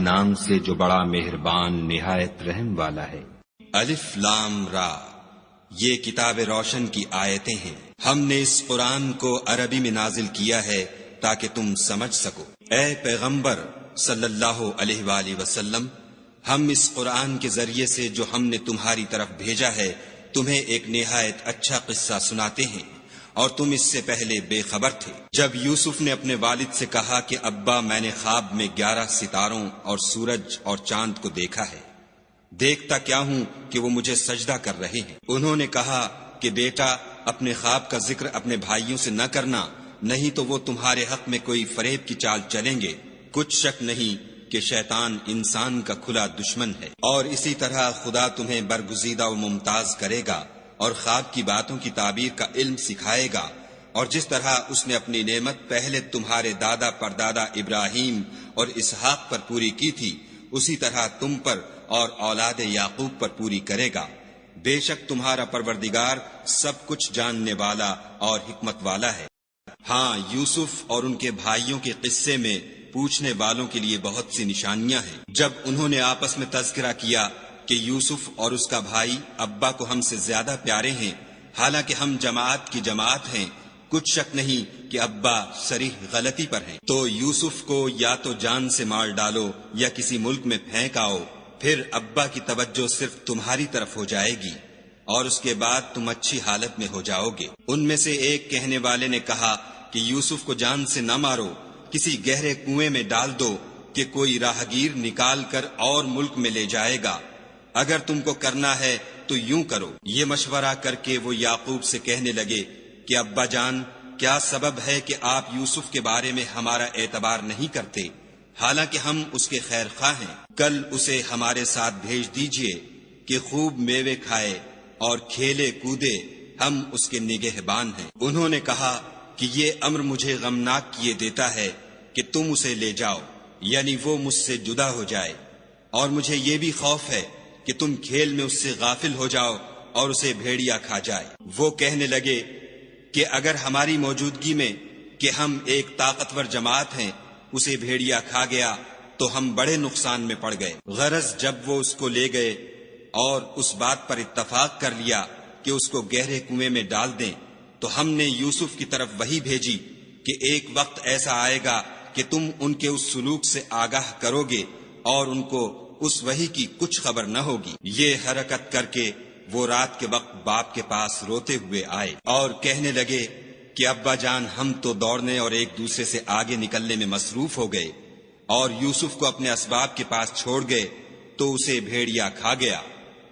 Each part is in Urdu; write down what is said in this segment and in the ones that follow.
نام سے جو بڑا مہربان نہایت رحم والا ہے۔ الف لام را، یہ کتاب روشن کی آیتیں ہیں۔ ہم نے اس قرآن کو عربی میں نازل کیا ہے تاکہ تم سمجھ سکو۔ اے پیغمبر صلی اللہ علیہ وآلہ وسلم، ہم اس قرآن کے ذریعے سے جو ہم نے تمہاری طرف بھیجا ہے تمہیں ایک نہایت اچھا قصہ سناتے ہیں، اور تم اس سے پہلے بے خبر تھے۔ جب یوسف نے اپنے والد سے کہا کہ ابا میں نے خواب میں 11 ستاروں اور سورج اور چاند کو دیکھا ہے، دیکھتا کیا ہوں کہ وہ مجھے سجدہ کر رہے ہیں۔ انہوں نے کہا کہ بیٹا اپنے خواب کا ذکر اپنے بھائیوں سے نہ کرنا، نہیں تو وہ تمہارے حق میں کوئی فریب کی چال چلیں گے۔ کچھ شک نہیں کہ شیطان انسان کا کھلا دشمن ہے، اور اسی طرح خدا تمہیں برگزیدہ و ممتاز کرے گا اور خواب کی باتوں کی تعبیر کا علم سکھائے گا، اور جس طرح اس نے اپنی نعمت پہلے تمہارے دادا پردادا ابراہیم اور اسحاق پر پوری کی تھی، اسی طرح تم پر اور اولاد یعقوب پر پوری کرے گا۔ بے شک تمہارا پروردگار سب کچھ جاننے والا اور حکمت والا ہے۔ ہاں، یوسف اور ان کے بھائیوں کے قصے میں پوچھنے والوں کے لیے بہت سی نشانیاں ہیں۔ جب انہوں نے آپس میں تذکرہ کیا کہ یوسف اور اس کا بھائی ابا کو ہم سے زیادہ پیارے ہیں، حالانکہ ہم جماعت کی جماعت ہیں، کچھ شک نہیں کہ ابا صریح غلطی پر ہیں، تو یوسف کو یا تو جان سے مار ڈالو یا کسی ملک میں پھینک آؤ، پھر ابا کی توجہ صرف تمہاری طرف ہو جائے گی اور اس کے بعد تم اچھی حالت میں ہو جاؤ گے۔ ان میں سے ایک کہنے والے نے کہا کہ یوسف کو جان سے نہ مارو، کسی گہرے کنویں میں ڈال دو کہ کوئی راہگیر نکال کر اور ملک میں لے جائے گا۔ اگر تم کو کرنا ہے تو یوں کرو۔ یہ مشورہ کر کے وہ یعقوب سے کہنے لگے کہ ابا جان، کیا سبب ہے کہ آپ یوسف کے بارے میں ہمارا اعتبار نہیں کرتے، حالانکہ ہم اس کے خیر خواہ ہیں؟ کل اسے ہمارے ساتھ بھیج دیجئے کہ خوب میوے کھائے اور کھیلے کودے، ہم اس کے نگہبان ہیں۔ انہوں نے کہا کہ یہ امر مجھے غمناک کیے دیتا ہے کہ تم اسے لے جاؤ، یعنی وہ مجھ سے جدا ہو جائے، اور مجھے یہ بھی خوف ہے کہ تم کھیل میں اس سے غافل ہو جاؤ اور اسے بھیڑیا کھا جائے۔ وہ کہنے لگے کہ اگر ہماری موجودگی میں کہ ہم ایک طاقتور جماعت ہیں اسے بھیڑیا کھا گیا تو ہم بڑے نقصان میں پڑ گئے۔ غرض جب وہ اس کو لے گئے اور اس بات پر اتفاق کر لیا کہ اس کو گہرے کنویں میں ڈال دیں، تو ہم نے یوسف کی طرف وحی بھیجی کہ ایک وقت ایسا آئے گا کہ تم ان کے اس سلوک سے آگاہ کرو گے اور ان کو اس وحی کی کچھ خبر نہ ہوگی۔ یہ حرکت کر کے وہ رات کے وقت باپ کے پاس روتے ہوئے آئے اور کہنے لگے کہ ابا جان، ہم تو دوڑنے اور ایک دوسرے سے آگے نکلنے میں مصروف ہو گئے اور یوسف کو اپنے اسباب کے پاس چھوڑ گئے تو اسے بھیڑیا کھا گیا،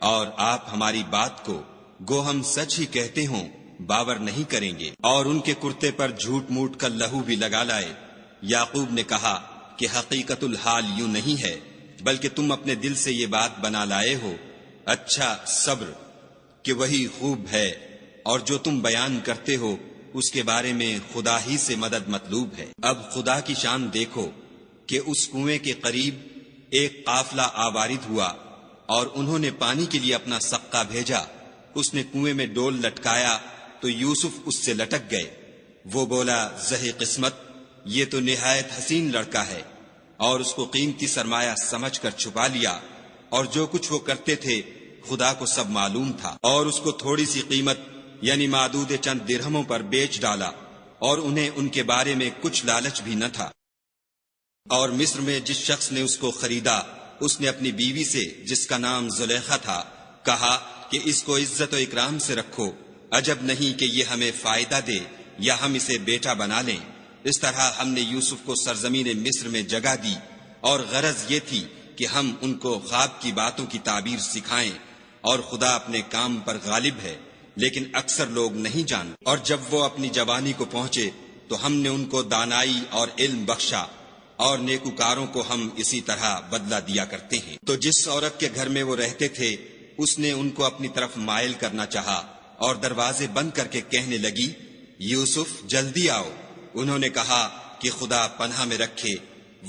اور آپ ہماری بات کو گو ہم سچ ہی کہتے ہوں باور نہیں کریں گے، اور ان کے کرتے پر جھوٹ موٹ کا لہو بھی لگا لائے۔ یعقوب نے کہا کہ حقیقت الحال یوں نہیں ہے، بلکہ تم اپنے دل سے یہ بات بنا لائے ہو۔ اچھا، صبر کہ وہی خوب ہے، اور جو تم بیان کرتے ہو اس کے بارے میں خدا ہی سے مدد مطلوب ہے۔ اب خدا کی شان دیکھو کہ اس کنویں کے قریب ایک قافلہ آوارد ہوا اور انہوں نے پانی کے لیے اپنا سقہ بھیجا۔ اس نے کنویں میں ڈول لٹکایا تو یوسف اس سے لٹک گئے۔ وہ بولا، زہی قسمت، یہ تو نہایت حسین لڑکا ہے، اور اس کو قیمتی سرمایہ سمجھ کر چھپا لیا، اور جو کچھ وہ کرتے تھے خدا کو سب معلوم تھا، اور اس کو تھوڑی سی قیمت یعنی معدود چند درہموں پر بیچ ڈالا، اور انہیں ان کے بارے میں کچھ لالچ بھی نہ تھا۔ اور مصر میں جس شخص نے اس کو خریدا، اس نے اپنی بیوی سے جس کا نام زلیخا تھا کہا کہ اس کو عزت و اکرام سے رکھو، عجب نہیں کہ یہ ہمیں فائدہ دے یا ہم اسے بیٹا بنا لیں۔ اس طرح ہم نے یوسف کو سرزمین مصر میں جگہ دی، اور غرض یہ تھی کہ ہم ان کو خواب کی باتوں کی تعبیر سکھائیں، اور خدا اپنے کام پر غالب ہے، لیکن اکثر لوگ نہیں جانتے۔ اور جب وہ اپنی جوانی کو پہنچے تو ہم نے ان کو دانائی اور علم بخشا، اور نیکوکاروں کو ہم اسی طرح بدلہ دیا کرتے ہیں۔ تو جس عورت کے گھر میں وہ رہتے تھے اس نے ان کو اپنی طرف مائل کرنا چاہا، اور دروازے بند کر کے کہنے لگی، یوسف جلدی آؤ۔ انہوں نے کہا کہ خدا پناہ میں رکھے،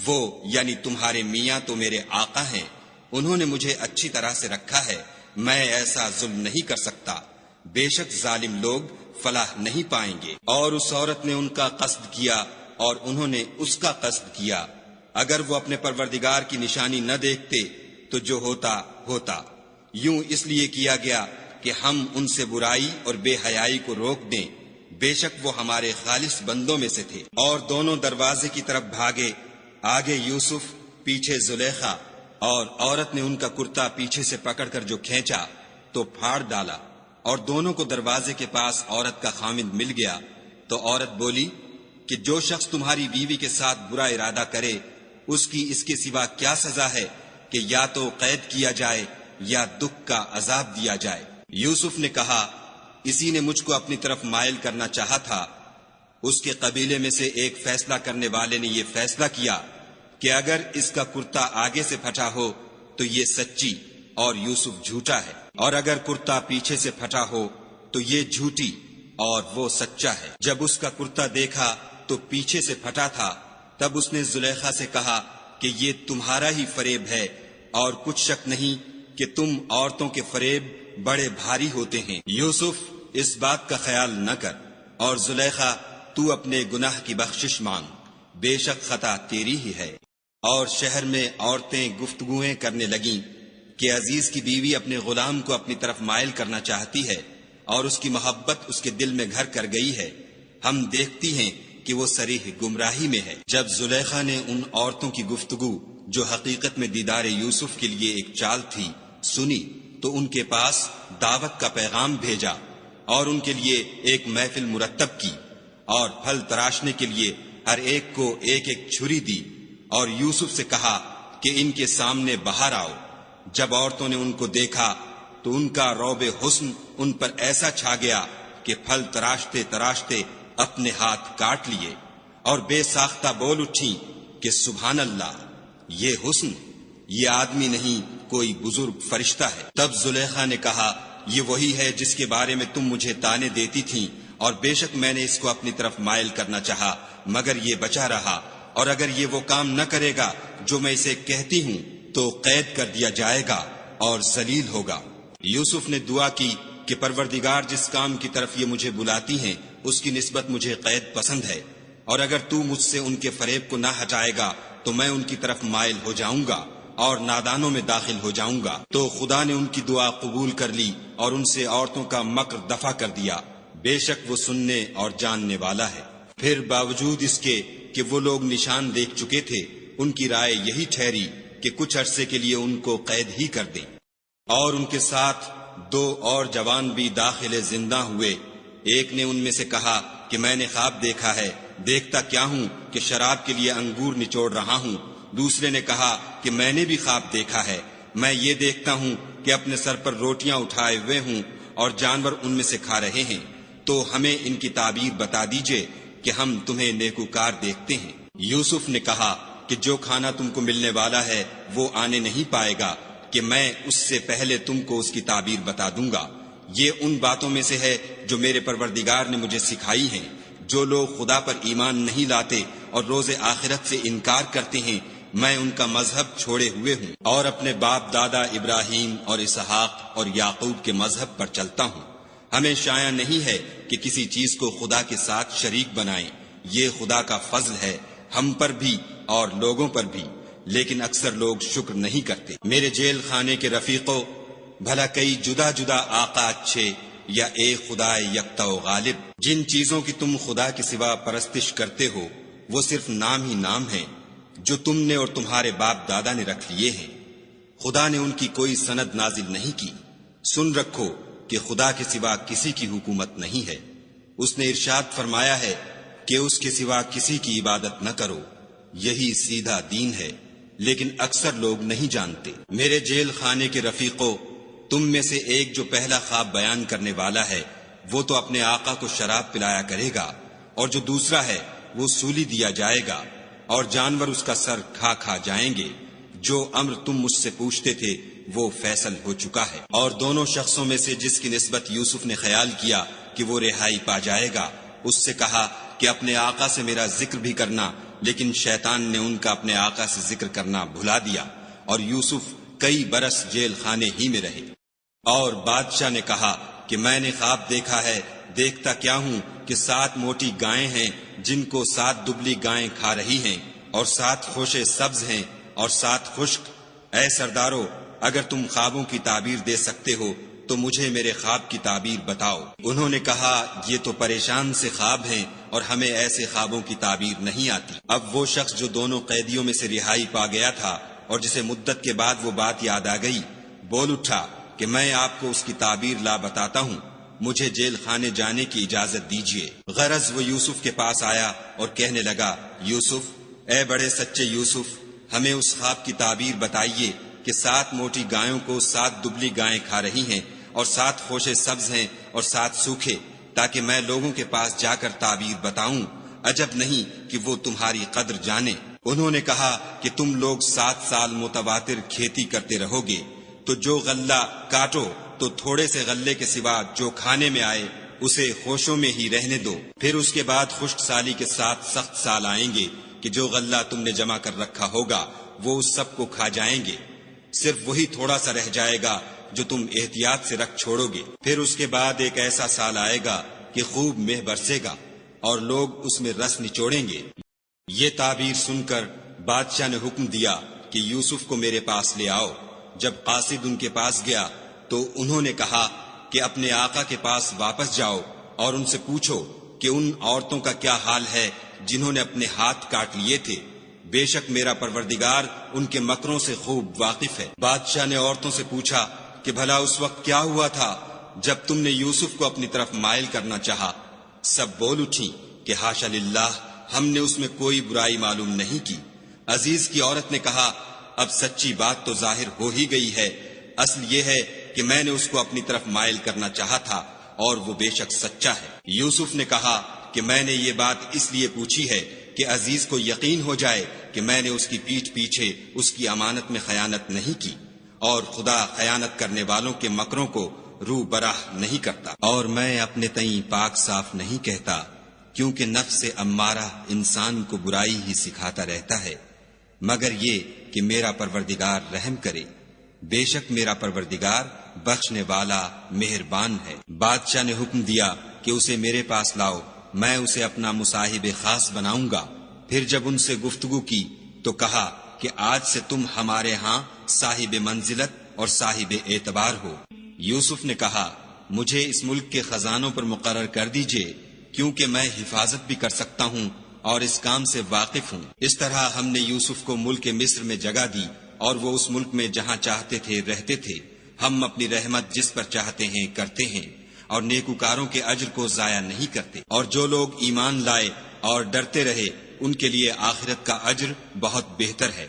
وہ یعنی تمہارے میاں تو میرے آقا ہیں، انہوں نے مجھے اچھی طرح سے رکھا ہے، میں ایسا ظلم نہیں کر سکتا، بے شک ظالم لوگ فلاح نہیں پائیں گے۔ اور اس عورت نے ان کا قصد کیا اور انہوں نے اس کا قصد کیا، اگر وہ اپنے پروردگار کی نشانی نہ دیکھتے تو جو ہوتا ہوتا، یوں اس لیے کیا گیا کہ ہم ان سے برائی اور بے حیائی کو روک دیں، بے شک وہ ہمارے خالص بندوں میں سے تھے۔ اور دونوں دروازے کی طرف بھاگے، آگے یوسف، پیچھے زلیخا، اور عورت نے ان کا کرتا پیچھے سے پکڑ کر جو کھینچا تو پھاڑ ڈالا، اور دونوں کو دروازے کے پاس عورت کا خامند مل گیا۔ تو عورت بولی کہ جو شخص تمہاری بیوی کے ساتھ برا ارادہ کرے اس کی اس کے سوا کیا سزا ہے کہ یا تو قید کیا جائے یا دکھ کا عذاب دیا جائے۔ یوسف نے کہا، اسی نے مجھ کو اپنی طرف مائل کرنا چاہا تھا۔ اس کے قبیلے میں سے ایک فیصلہ کرنے والے نے یہ فیصلہ کیا کہ اگر اس کا کرتا آگے سے پھٹا ہو تو یہ سچی اور یوسف جھوٹا ہے، اور اگر کرتا پیچھے سے پھٹا ہو تو یہ جھوٹی اور وہ سچا ہے۔ جب اس کا کرتا دیکھا تو پیچھے سے پھٹا تھا، تب اس نے زلیخا سے کہا کہ یہ تمہارا ہی فریب ہے، اور کچھ شک نہیں کہ تم عورتوں کے فریب بڑے بھاری ہوتے ہیں۔ یوسف، اس بات کا خیال نہ کر، اور زلیخا، تو اپنے گناہ کی بخشش مانگ، بے شک خطا تیری ہی ہے۔ اور شہر میں عورتیں گفتگویں کرنے لگیں کہ عزیز کی بیوی اپنے غلام کو اپنی طرف مائل کرنا چاہتی ہے، اور اس کی محبت اس کے دل میں گھر کر گئی ہے، ہم دیکھتی ہیں کہ وہ صریح گمراہی میں ہے۔ جب زلیخا نے ان عورتوں کی گفتگو جو حقیقت میں دیدار یوسف کے لیے ایک چال تھی سنی تو ان کے پاس دعوت کا پیغام بھیجا، اور ان کے لیے ایک محفل مرتب کی، اور پھل تراشنے کے لیے ہر ایک کو ایک ایک چھری دی، اور یوسف سے کہا کہ ان کے سامنے باہر آؤ۔ جب عورتوں نے ان کو دیکھا تو ان کا روب حسن ان پر ایسا چھا گیا کہ پھل تراشتے تراشتے اپنے ہاتھ کاٹ لیے، اور بے ساختہ بول اٹھی کہ سبحان اللہ، یہ حسن، یہ آدمی نہیں کوئی بزرگ فرشتہ ہے۔ تب زلیخا نے کہا، یہ وہی ہے جس کے بارے میں تم مجھے طعنے دیتی تھیں، اور بے شک میں نے اس کو اپنی طرف مائل کرنا چاہا مگر یہ بچا رہا، اور اگر یہ وہ کام نہ کرے گا جو میں اسے کہتی ہوں تو قید کر دیا جائے گا اور ذلیل ہوگا۔ یوسف نے دعا کی کہ پروردگار جس کام کی طرف یہ مجھے بلاتی ہیں اس کی نسبت مجھے قید پسند ہے، اور اگر تو مجھ سے ان کے فریب کو نہ ہٹائے گا تو میں ان کی طرف مائل ہو جاؤں گا اور نادانوں میں داخل ہو جاؤں گا۔ تو خدا نے ان کی دعا قبول کر لی اور ان سے عورتوں کا مکر دفع کر دیا، بے شک وہ سننے اور جاننے والا ہے۔ پھر باوجود اس کے کہ وہ لوگ نشان دیکھ چکے تھے، ان کی رائے یہی ٹھہری کہ کچھ عرصے کے لیے ان کو قید ہی کر دیں، اور ان کے ساتھ 2 اور جوان بھی داخل زندہ ہوئے۔ ایک نے ان میں سے کہا کہ میں نے خواب دیکھا ہے، دیکھتا کیا ہوں کہ شراب کے لیے انگور نچوڑ رہا ہوں۔ دوسرے نے کہا کہ میں نے بھی خواب دیکھا ہے، میں یہ دیکھتا ہوں کہ اپنے سر پر روٹیاں اٹھائے ہوئے ہوں اور جانور ان میں سے کھا رہے ہیں، تو ہمیں ان کی تعبیر بتا دیجئے کہ ہم تمہیں نیکوکار دیکھتے ہیں۔ یوسف نے کہا کہ جو کھانا تم کو ملنے والا ہے وہ آنے نہیں پائے گا کہ میں اس سے پہلے تم کو اس کی تعبیر بتا دوں گا۔ یہ ان باتوں میں سے ہے جو میرے پروردگار نے مجھے سکھائی ہیں۔ جو لوگ خدا پر ایمان نہیں لاتے اور روز آخرت سے انکار کرتے ہیں، میں ان کا مذہب چھوڑے ہوئے ہوں اور اپنے باپ دادا ابراہیم اور اسحاق اور یعقوب کے مذہب پر چلتا ہوں۔ ہمیں شایع نہیں ہے کہ کسی چیز کو خدا کے ساتھ شریک بنائیں، یہ خدا کا فضل ہے ہم پر بھی اور لوگوں پر بھی، لیکن اکثر لوگ شکر نہیں کرتے۔ میرے جیل خانے کے رفیقوں، بھلا کئی جدا جدا آقا اچھے یا ایک خدا یکتا و غالب؟ جن چیزوں کی تم خدا کے سوا پرستش کرتے ہو وہ صرف نام ہی نام ہیں جو تم نے اور تمہارے باپ دادا نے رکھ لیے ہیں، خدا نے ان کی کوئی سند نازل نہیں کی۔ سن رکھو کہ خدا کے سوا کسی کی حکومت نہیں ہے۔ اس نے ارشاد فرمایا ہے کہ اس کے سوا کسی کی عبادت نہ کرو، یہی سیدھا دین ہے، لیکن اکثر لوگ نہیں جانتے۔ میرے جیل خانے کے رفیقوں، تم میں سے ایک جو پہلا خواب بیان کرنے والا ہے وہ تو اپنے آقا کو شراب پلایا کرے گا، اور جو دوسرا ہے وہ سولی دیا جائے گا اور جانور اس کا سر کھا کھا جائیں گے۔ جو امر تم مجھ سے پوچھتے تھے وہ فیصل ہو چکا ہے۔ اور دونوں شخصوں میں سے جس کی نسبت یوسف نے خیال کیا کہ وہ رہائی پا جائے گا، اس سے کہا کہ اپنے آقا سے میرا ذکر بھی کرنا، لیکن شیطان نے ان کا اپنے آقا سے ذکر کرنا بھلا دیا، اور یوسف کئی برس جیل خانے ہی میں رہے۔ اور بادشاہ نے کہا کہ میں نے خواب دیکھا ہے، دیکھتا کیا ہوں کہ 7 موٹی گائیں ہیں جن کو 7 دبلی گائیں کھا رہی ہیں، اور 7 خوشے سبز ہیں اور 7 خشک۔ اے سردارو، اگر تم خوابوں کی تعبیر دے سکتے ہو تو مجھے میرے خواب کی تعبیر بتاؤ۔ انہوں نے کہا یہ تو پریشان سے خواب ہیں اور ہمیں ایسے خوابوں کی تعبیر نہیں آتی۔ اب وہ شخص جو دونوں قیدیوں میں سے رہائی پا گیا تھا اور جسے مدت کے بعد وہ بات یاد آ گئی، بول اٹھا کہ میں آپ کو اس کی تعبیر لا بتاتا ہوں، مجھے جیل خانے جانے کی اجازت دیجیے۔ غرض وہ یوسف کے پاس آیا اور کہنے لگا، یوسف، اے بڑے سچے یوسف، ہمیں اس خواب کی تعبیر بتائیے کہ 7 موٹی گایوں کو 7 دبلی گائیں کھا رہی ہیں اور 7 خوشے سبز ہیں اور 7 سوکھے، تاکہ میں لوگوں کے پاس جا کر تعبیر بتاؤں، عجب نہیں کہ وہ تمہاری قدر جانے۔ انہوں نے کہا کہ تم لوگ 7 سال متواتر کھیتی کرتے رہو گے، تو جو غلہ کاٹو تو تھوڑے سے غلے کے سوا جو کھانے میں آئے اسے خوشوں میں ہی رہنے دو، پھر اس کے بعد خشک سالی کے ساتھ سخت سال آئیں گے کہ جو غلہ تم نے جمع کر رکھا ہوگا وہ اس سب کو کھا جائیں گے، صرف وہی تھوڑا سا رہ جائے گا جو تم احتیاط سے رکھ چھوڑو گے۔ پھر اس کے بعد ایک ایسا سال آئے گا کہ خوب مہ برسے گا اور لوگ اس میں رس نچوڑیں گے۔ یہ تعبیر سن کر بادشاہ نے حکم دیا کہ یوسف کو میرے پاس لے آؤ۔ جب قاصد ان کے پاس گیا تو انہوں نے کہا کہ اپنے آقا کے پاس واپس جاؤ اور ان سے پوچھو کہ ان عورتوں کا کیا حال ہے جنہوں نے اپنے ہاتھ کاٹ لیے تھے، بے شک میرا پروردگار ان کے مکروں سے خوب واقف ہے۔ بادشاہ نے عورتوں سے پوچھا کہ بھلا اس وقت کیا ہوا تھا جب تم نے یوسف کو اپنی طرف مائل کرنا چاہا؟ سب بول اٹھی کہ حاشا للہ، ہم نے اس میں کوئی برائی معلوم نہیں کی۔ عزیز کی عورت نے کہا اب سچی بات تو ظاہر ہو ہی گئی ہے، اصل یہ ہے کہ میں نے اس کو اپنی طرف مائل کرنا چاہا تھا اور وہ بے شک سچا ہے۔ یوسف نے کہا کہ میں نے یہ بات اس لیے پوچھی ہے کہ عزیز کو یقین ہو جائے کہ میں نے اس کی پیٹھ پیچھے اس کی امانت میں خیانت نہیں کی، اور خدا خیانت کرنے والوں کے مکروں کو رو براہ نہیں کرتا، اور میں اپنے تئیں پاک صاف نہیں کہتا، کیونکہ نفس امارہ انسان کو برائی ہی سکھاتا رہتا ہے، مگر یہ کہ میرا پروردگار رحم کرے، بے شک میرا پروردگار بخشنے والا مہربان ہے۔ بادشاہ نے حکم دیا کہ اسے میرے پاس لاؤ، میں اسے اپنا مصاحب خاص بناؤں گا۔ پھر جب ان سے گفتگو کی تو کہا کہ آج سے تم ہمارے ہاں صاحب منزلت اور صاحب اعتبار ہو۔ یوسف نے کہا مجھے اس ملک کے خزانوں پر مقرر کر دیجئے، کیونکہ میں حفاظت بھی کر سکتا ہوں اور اس کام سے واقف ہوں۔ اس طرح ہم نے یوسف کو ملک مصر میں جگہ دی اور وہ اس ملک میں جہاں چاہتے تھے رہتے تھے۔ ہم اپنی رحمت جس پر چاہتے ہیں کرتے ہیں اور نیکوکاروں کے اجر کو ضائع نہیں کرتے، اور جو لوگ ایمان لائے اور ڈرتے رہے ان کے لیے آخرت کا اجر بہت بہتر ہے۔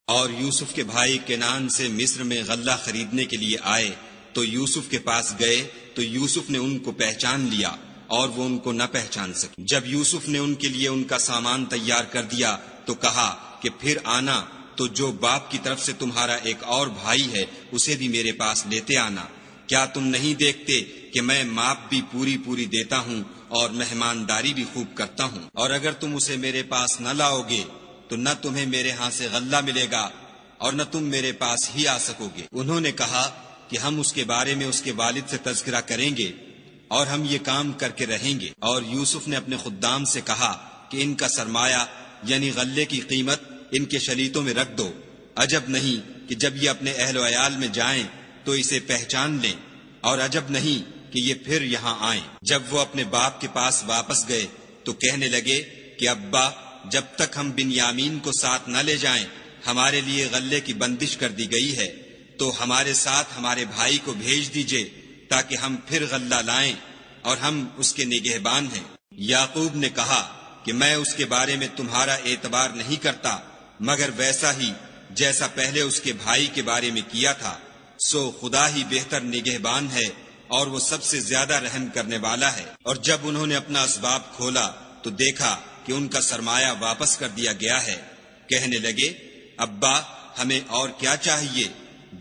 اور یوسف کے بھائی کنعان سے مصر میں غلہ خریدنے کے لیے آئے تو یوسف کے پاس گئے تو یوسف نے ان کو پہچان لیا اور وہ ان کو نہ پہچان سکے۔ جب یوسف نے ان کے لیے ان کا سامان تیار کر دیا تو کہا کہ پھر آنا تو جو باپ کی طرف سے تمہارا ایک اور بھائی ہے اسے بھی میرے پاس لیتے آنا۔ کیا تم نہیں دیکھتے کہ میں ماپ بھی پوری دیتا ہوں اور مہمانداری بھی خوب کرتا ہوں؟ اور اگر تم اسے میرے پاس نہ لاؤ گے تو نہ تمہیں میرے ہاں سے غلہ ملے گا اور نہ تم میرے پاس ہی آ سکو گے۔ انہوں نے کہا کہ ہم اس کے بارے میں اس کے والد سے تذکرہ کریں گے اور ہم یہ کام کر کے رہیں گے۔ اور یوسف نے اپنے خدام سے کہا کہ ان کا سرمایہ یعنی غلے کی قیمت ان کے شلیتوں میں رکھ دو، عجب نہیں کہ جب یہ اپنے اہل و عیال میں جائیں تو اسے پہچان لیں، اور عجب نہیں کہ یہ پھر یہاں آئیں۔ جب وہ اپنے باپ کے پاس واپس گئے تو کہنے لگے کہ ابا، جب تک ہم بنیامین کو ساتھ نہ لے جائیں ہمارے لیے غلے کی بندش کر دی گئی ہے، تو ہمارے ساتھ ہمارے بھائی کو بھیج دیجئے تاکہ ہم پھر غلہ لائیں اور ہم اس کے نگہبان ہیں۔ یعقوب نے کہا کہ میں اس کے بارے میں تمہارا اعتبار نہیں کرتا مگر ویسا ہی جیسا پہلے اس کے بھائی کے بارے میں کیا تھا، سو خدا ہی بہتر نگہبان ہے اور وہ سب سے زیادہ رحم کرنے والا ہے۔ اور جب انہوں نے اپنا اسباب کھولا تو دیکھا کہ ان کا سرمایہ واپس کر دیا گیا ہے۔ کہنے لگے ابا، ہمیں اور کیا چاہیے؟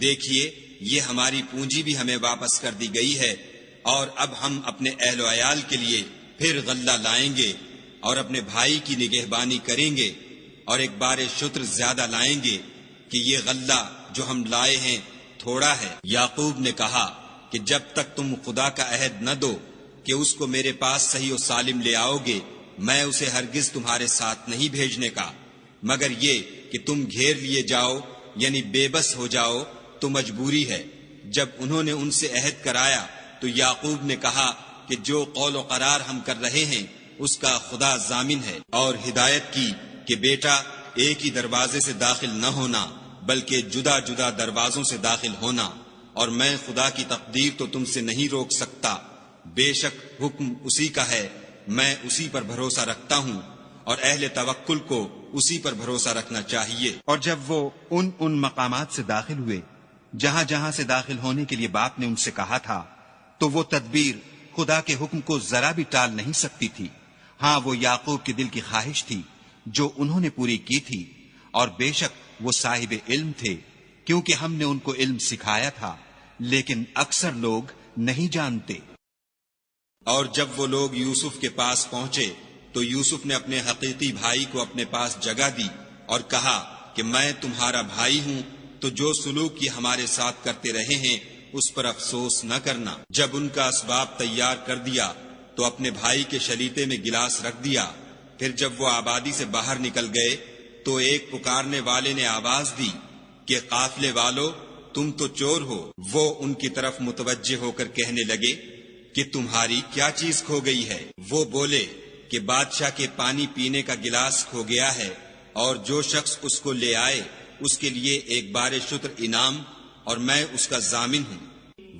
دیکھیے یہ ہماری پونجی بھی ہمیں واپس کر دی گئی ہے، اور اب ہم اپنے اہل و عیال کے لیے پھر غلہ لائیں گے اور اپنے بھائی کی نگہبانی کریں گے، اور ایک بار شتر زیادہ لائیں گے کہ یہ غلہ جو ہم لائے ہیں تھوڑا ہے۔ یعقوب نے کہا کہ جب تک تم خدا کا عہد نہ دو کہ اس کو میرے پاس صحیح و سالم لے آؤ گے، میں اسے ہرگز تمہارے ساتھ نہیں بھیجنے کا، مگر یہ کہ تم گھیر لیے جاؤ یعنی بے بس ہو جاؤ تو مجبوری ہے۔ جب انہوں نے ان سے عہد کرایا تو یعقوب نے کہا کہ جو قول و قرار ہم کر رہے ہیں اس کا خدا ضامن ہے، اور ہدایت کی کہ بیٹا ایک ہی دروازے سے داخل نہ ہونا بلکہ جدا جدا دروازوں سے داخل ہونا، اور میں خدا کی تقدیر تو تم سے نہیں روک سکتا، بے شک حکم اسی کا ہے، میں اسی پر بھروسہ رکھتا ہوں، اور اہل توکل کو اسی پر بھروسہ رکھنا چاہیے۔ اور جب وہ ان مقامات سے داخل ہوئے جہاں جہاں سے داخل ہونے کے لیے باپ نے ان سے کہا تھا، تو وہ تدبیر خدا کے حکم کو ذرا بھی ٹال نہیں سکتی تھی۔ ہاں وہ یعقوب کے دل کی خواہش تھی جو انہوں نے پوری کی تھی، اور بے شک وہ صاحب علم تھے کیونکہ ہم نے ان کو علم سکھایا تھا، لیکن اکثر لوگ نہیں جانتے۔ اور جب وہ لوگ یوسف کے پاس پہنچے تو یوسف نے اپنے حقیقی بھائی کو اپنے پاس جگہ دی اور کہا کہ میں تمہارا بھائی ہوں، تو جو سلوک یہ ہمارے ساتھ کرتے رہے ہیں اس پر افسوس نہ کرنا۔ جب ان کا اسباب تیار کر دیا تو اپنے بھائی کے شلیتے میں گلاس رکھ دیا۔ پھر جب وہ آبادی سے باہر نکل گئے تو ایک پکارنے والے نے آواز دی کہ قافلے والو تم تو چور ہو۔ وہ ان کی طرف متوجہ ہو کر کہنے لگے کہ تمہاری کیا چیز کھو گئی ہے؟ وہ بولے کہ بادشاہ کے پانی پینے کا گلاس کھو گیا ہے، اور جو شخص اس کو لے آئے اس کے لیے ایک بار شتر انعام، اور میں اس کا ضامن ہوں۔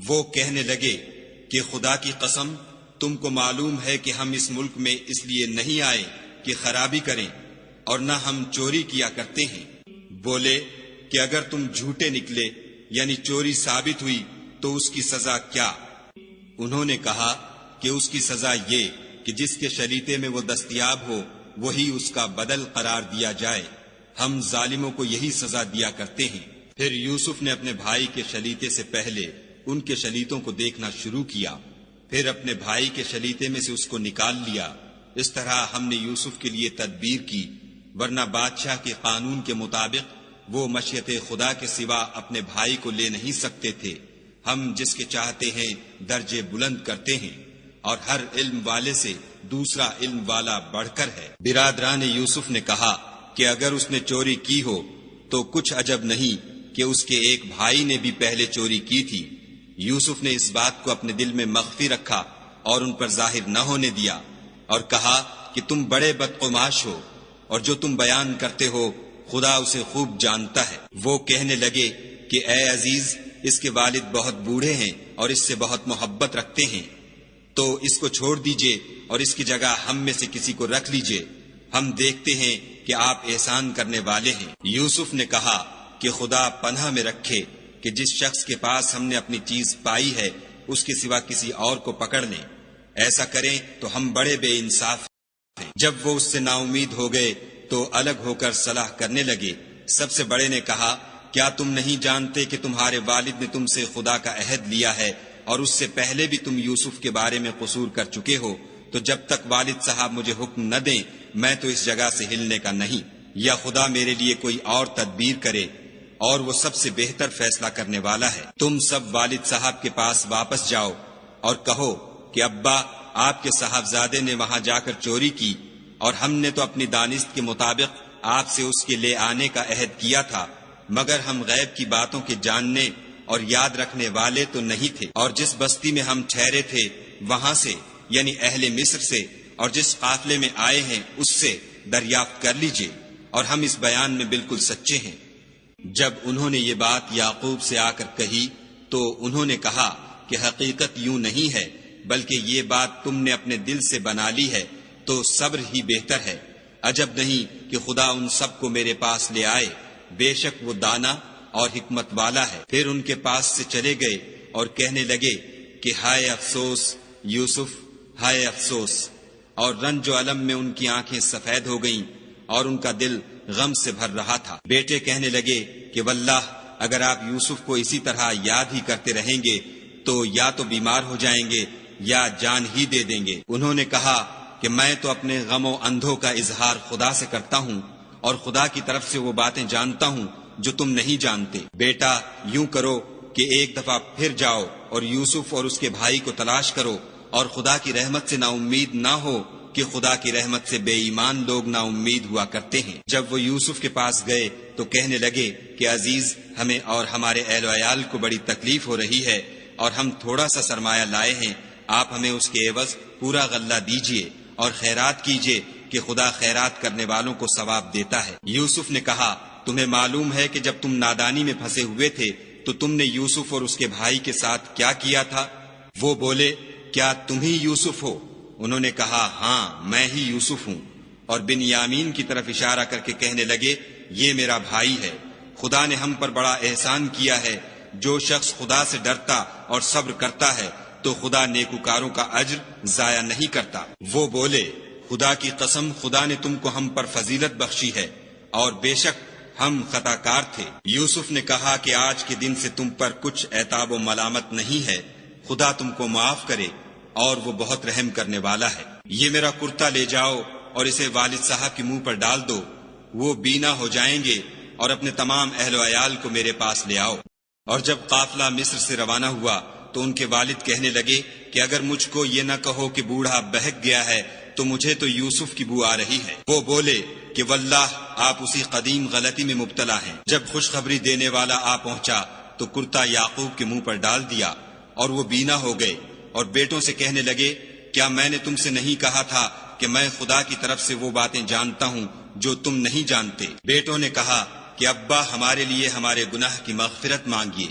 وہ کہنے لگے کہ خدا کی قسم تم کو معلوم ہے کہ ہم اس ملک میں اس لیے نہیں آئے کہ خرابی کریں، اور نہ ہم چوری کیا کرتے ہیں۔ بولے کہ اگر تم جھوٹے نکلے یعنی چوری ثابت ہوئی تو اس کی سزا کیا؟ انہوں نے کہا کہ اس کی سزا یہ کہ جس کے شلیتے میں وہ دستیاب ہو وہی اس کا بدل قرار دیا جائے، ہم ظالموں کو یہی سزا دیا کرتے ہیں۔ پھر یوسف نے اپنے بھائی کے شلیتے سے پہلے ان کے شلیتوں کو دیکھنا شروع کیا، پھر اپنے بھائی کے شلیتے میں سے اس کو نکال لیا۔ اس طرح ہم نے یوسف کے لیے تدبیر کی، ورنہ بادشاہ کے قانون کے مطابق وہ مشیت خدا کے سوا اپنے بھائی کو لے نہیں سکتے تھے۔ ہم جس کے چاہتے ہیں درجے بلند کرتے ہیں، اور ہر علم والے سے دوسرا علم والا بڑھ کر ہے۔ برادران یوسف نے کہا کہ اگر اس نے چوری کی ہو تو کچھ عجب نہیں کہ اس کے ایک بھائی نے بھی پہلے چوری کی تھی۔ یوسف نے اس بات کو اپنے دل میں مخفی رکھا اور ان پر ظاہر نہ ہونے دیا، اور کہا کہ تم بڑے بدقماش ہو، اور جو تم بیان کرتے ہو خدا اسے خوب جانتا ہے۔ وہ کہنے لگے کہ اے عزیز، اس کے والد بہت بوڑھے ہیں اور اس سے بہت محبت رکھتے ہیں، تو اس کو چھوڑ دیجئے اور اس کی جگہ ہم میں سے کسی کو رکھ لیجئے، ہم دیکھتے ہیں کہ آپ احسان کرنے والے ہیں۔ یوسف نے کہا کہ خدا پناہ میں رکھے کہ جس شخص کے پاس ہم نے اپنی چیز پائی ہے اس کے سوا کسی اور کو پکڑ لیں، ایسا کریں تو ہم بڑے بے انصاف ہیں۔ جب وہ اس سے نا امید ہو گئے تو الگ ہو کر صلاح کرنے لگے۔ سب سے بڑے نے کہا کیا تم نہیں جانتے کہ تمہارے والد نے تم سے خدا کا عہد لیا ہے، اور اس سے پہلے بھی تم یوسف کے بارے میں قصور کر چکے ہو، تو جب تک والد صاحب مجھے حکم نہ دیں میں تو اس جگہ سے ہلنے کا نہیں، یا خدا میرے لیے کوئی اور تدبیر کرے، اور وہ سب سے بہتر فیصلہ کرنے والا ہے۔ تم سب والد صاحب کے پاس واپس جاؤ اور کہو کہ ابا آپ کے صاحبزادے نے وہاں جا کر چوری کی، اور ہم نے تو اپنی دانست کے مطابق آپ سے اس کے لے آنے کا عہد کیا تھا، مگر ہم غیب کی باتوں کے جاننے اور یاد رکھنے والے تو نہیں تھے، اور جس بستی میں ہم ٹھہرے تھے وہاں سے یعنی اہل مصر سے، اور جس قافلے میں آئے ہیں اس سے دریافت کر لیجئے، اور ہم اس بیان میں بالکل سچے ہیں۔ جب انہوں نے یہ بات یعقوب سے آ کر کہی تو انہوں نے کہا کہ حقیقت یوں نہیں ہے، بلکہ یہ بات تم نے اپنے دل سے بنا لی ہے، تو صبر ہی بہتر ہے۔ عجب نہیں کہ خدا ان سب کو میرے پاس لے آئے، بے شک وہ دانا اور حکمت والا ہے۔ پھر ان کے پاس سے چلے گئے اور کہنے لگے کہ ہائے افسوس یوسف، ہائے افسوس، اور رنج و الم میں ان کی آنکھیں سفید ہو گئیں اور ان کا دل غم سے بھر رہا تھا۔ بیٹے کہنے لگے کہ واللہ اگر آپ یوسف کو اسی طرح یاد ہی کرتے رہیں گے تو یا تو بیمار ہو جائیں گے یا جان ہی دے دیں گے۔ انہوں نے کہا کہ میں تو اپنے غم و اندھوں کا اظہار خدا سے کرتا ہوں، اور خدا کی طرف سے وہ باتیں جانتا ہوں جو تم نہیں جانتے۔ بیٹا یوں کرو کہ ایک دفعہ پھر جاؤ اور یوسف اور اس کے بھائی کو تلاش کرو، اور خدا کی رحمت سے نا امید نہ ہو کہ خدا کی رحمت سے بے ایمان لوگ نا امید ہوا کرتے ہیں۔ جب وہ یوسف کے پاس گئے تو کہنے لگے کہ عزیز، ہمیں اور ہمارے اہل و عیال کو بڑی تکلیف ہو رہی ہے اور ہم تھوڑا سا سرمایہ لائے ہیں، آپ ہمیں اس کے عوض پورا غلہ دیجیے اور خیرات کیجیے کہ خدا خیرات کرنے والوں کو ثواب دیتا ہے۔ یوسف نے کہا، تمہیں معلوم ہے کہ جب تم نادانی میں پھنسے ہوئے تھے تو تم نے یوسف اور اس کے بھائی کے ساتھ کیا کیا تھا؟ وہ بولے، کیا تم ہی یوسف ہو؟ انہوں نے کہا، ہاں میں ہی یوسف ہوں، اور بنیامین کی طرف اشارہ کر کے کہنے لگے، یہ میرا بھائی ہے، خدا نے ہم پر بڑا احسان کیا ہے۔ جو شخص خدا سے ڈرتا اور صبر کرتا ہے تو خدا نیکوکاروں کا اجر ضائع نہیں کرتا۔ وہ بولے، خدا کی قسم، خدا نے تم کو ہم پر فضیلت بخشی ہے اور بے شک ہم خطا کار تھے۔ یوسف نے کہا کہ آج کے دن سے تم پر کچھ عتاب و ملامت نہیں ہے، خدا تم کو معاف کرے اور وہ بہت رحم کرنے والا ہے۔ یہ میرا کرتا لے جاؤ اور اسے والد صاحب کے منہ پر ڈال دو، وہ بینا ہو جائیں گے، اور اپنے تمام اہل و عیال کو میرے پاس لے آؤ۔ اور جب قافلہ مصر سے روانہ ہوا تو ان کے والد کہنے لگے کہ اگر مجھ کو یہ نہ کہو کہ بوڑھا بہک گیا ہے تو مجھے تو یوسف کی بو آ رہی ہے۔ وہ بولے کہ واللہ آپ اسی قدیم غلطی میں مبتلا ہیں۔ جب خوشخبری دینے والا آ پہنچا تو کرتا یعقوب کے منہ پر ڈال دیا اور وہ بینا ہو گئے، اور بیٹوں سے کہنے لگے، کیا میں نے تم سے نہیں کہا تھا کہ میں خدا کی طرف سے وہ باتیں جانتا ہوں جو تم نہیں جانتے؟ بیٹوں نے کہا کہ ابا ہمارے لیے ہمارے گناہ کی مغفرت مانگیے،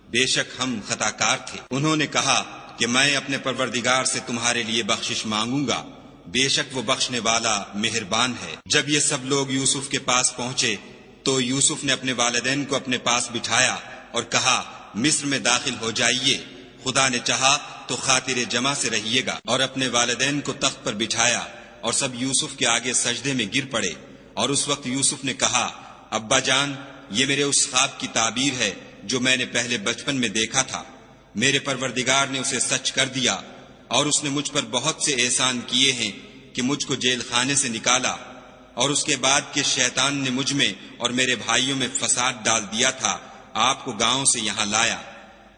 بے شک ہم خطا کار تھے۔ انہوں نے کہا کہ میں اپنے پروردگار سے تمہارے لیے بخشش مانگوں گا، بے شک وہ بخشنے والا مہربان ہے۔ جب یہ سب لوگ یوسف کے پاس پہنچے تو یوسف نے اپنے والدین کو اپنے پاس بٹھایا اور کہا، مصر میں داخل ہو جائیے، خدا نے چاہا تو خاطر جمع سے رہیے گا۔ اور اپنے والدین کو تخت پر بٹھایا اور سب یوسف کے آگے سجدے میں گر پڑے۔ اور اس وقت یوسف نے کہا، ابا جان، یہ میرے اس خواب کی تعبیر ہے جو میں نے پہلے بچپن میں دیکھا تھا۔ میرے پروردگار نے اسے سچ کر دیا، اور اس نے مجھ پر بہت سے احسان کیے ہیں کہ مجھ کو جیل خانے سے نکالا، اور اس کے بعد کہ شیطان نے مجھ میں اور میرے بھائیوں میں فساد ڈال دیا تھا، آپ کو گاؤں سے یہاں لایا۔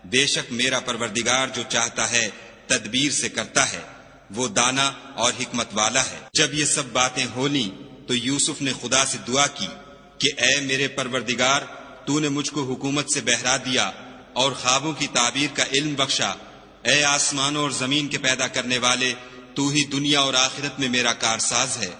بے شک میرا پروردگار جو چاہتا ہے تدبیر سے کرتا ہے، وہ دانا اور حکمت والا ہے۔ جب یہ سب باتیں ہونی تو یوسف نے خدا سے دعا کی کہ اے میرے پروردگار، تو نے مجھ کو حکومت سے بہرا دیا اور خوابوں کی تعبیر کا علم بخشا۔ اے آسمانوں اور زمین کے پیدا کرنے والے، تو ہی دنیا اور آخرت میں میرا کارساز ہے۔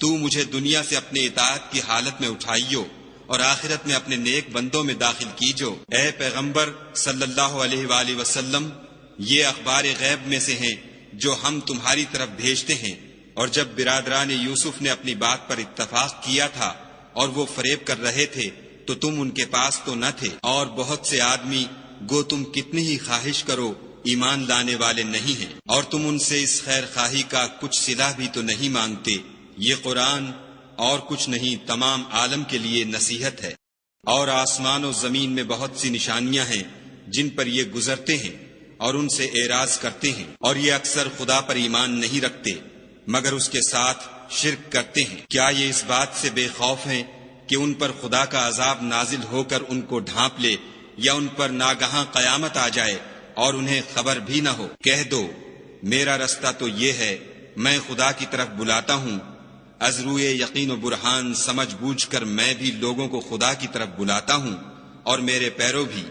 تو مجھے دنیا سے اپنے اطاعت کی حالت میں اٹھائیو اور آخرت میں اپنے نیک بندوں میں داخل کیجو۔ اے پیغمبر صلی اللہ علیہ وآلہ وسلم، یہ اخبار غیب میں سے ہیں جو ہم تمہاری طرف بھیجتے ہیں۔ اور جب برادران یوسف نے اپنی بات پر اتفاق کیا تھا اور وہ فریب کر رہے تھے تو تم ان کے پاس تو نہ تھے، اور بہت سے آدمی گو تم کتنی ہی خواہش کرو ایمان لانے والے نہیں ہیں، اور تم ان سے اس خیر خواہی کا کچھ صلہ بھی تو نہیں مانگتے۔ یہ قرآن اور کچھ نہیں، تمام عالم کے لیے نصیحت ہے۔ اور آسمان و زمین میں بہت سی نشانیاں ہیں جن پر یہ گزرتے ہیں اور ان سے اعراض کرتے ہیں، اور یہ اکثر خدا پر ایمان نہیں رکھتے مگر اس کے ساتھ شرک کرتے ہیں۔ کیا یہ اس بات سے بے خوف ہیں کہ ان پر خدا کا عذاب نازل ہو کر ان کو ڈھانپ لے، یا ان پر ناگہاں قیامت آ جائے اور انہیں خبر بھی نہ ہو؟ کہہ دو، میرا رستہ تو یہ ہے، میں خدا کی طرف بلاتا ہوں، از روئے یقین و برہان سمجھ بوجھ کر میں بھی لوگوں کو خدا کی طرف بلاتا ہوں، اور میرے پیرو بھی،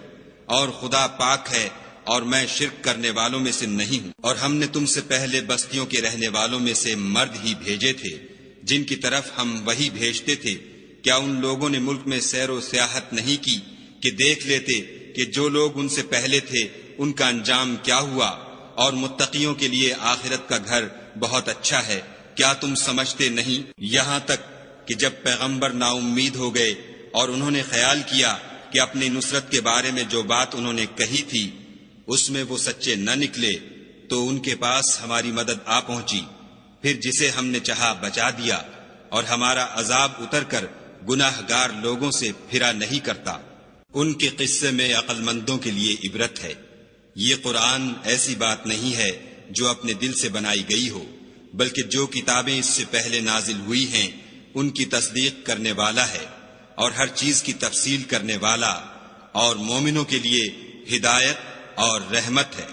اور خدا پاک ہے اور میں شرک کرنے والوں میں سے نہیں ہوں۔ اور ہم نے تم سے پہلے بستیوں کے رہنے والوں میں سے مرد ہی بھیجے تھے جن کی طرف ہم وہی بھیجتے تھے۔ کیا ان لوگوں نے ملک میں سیر و سیاحت نہیں کی کہ دیکھ لیتے کہ جو لوگ ان سے پہلے تھے ان کا انجام کیا ہوا، اور متقیوں کے لیے آخرت کا گھر بہت اچھا ہے؟ کیا تم سمجھتے نہیں؟ یہاں تک کہ جب پیغمبر نا امید ہو گئے اور انہوں نے خیال کیا کہ اپنی نصرت کے بارے میں جو بات انہوں نے کہی تھی اس میں وہ سچے نہ نکلے، تو ان کے پاس ہماری مدد آ پہنچی، پھر جسے ہم نے چاہا بچا دیا، اور ہمارا عذاب اتر کر گناہ گار لوگوں سے پھرا نہیں کرتا۔ ان کے قصے میں عقل مندوں کے لیے عبرت ہے۔ یہ قرآن ایسی بات نہیں ہے جو اپنے دل سے بنائی گئی ہو، بلکہ جو کتابیں اس سے پہلے نازل ہوئی ہیں ان کی تصدیق کرنے والا ہے، اور ہر چیز کی تفصیل کرنے والا، اور مومنوں کے لیے ہدایت اور رحمت ہے۔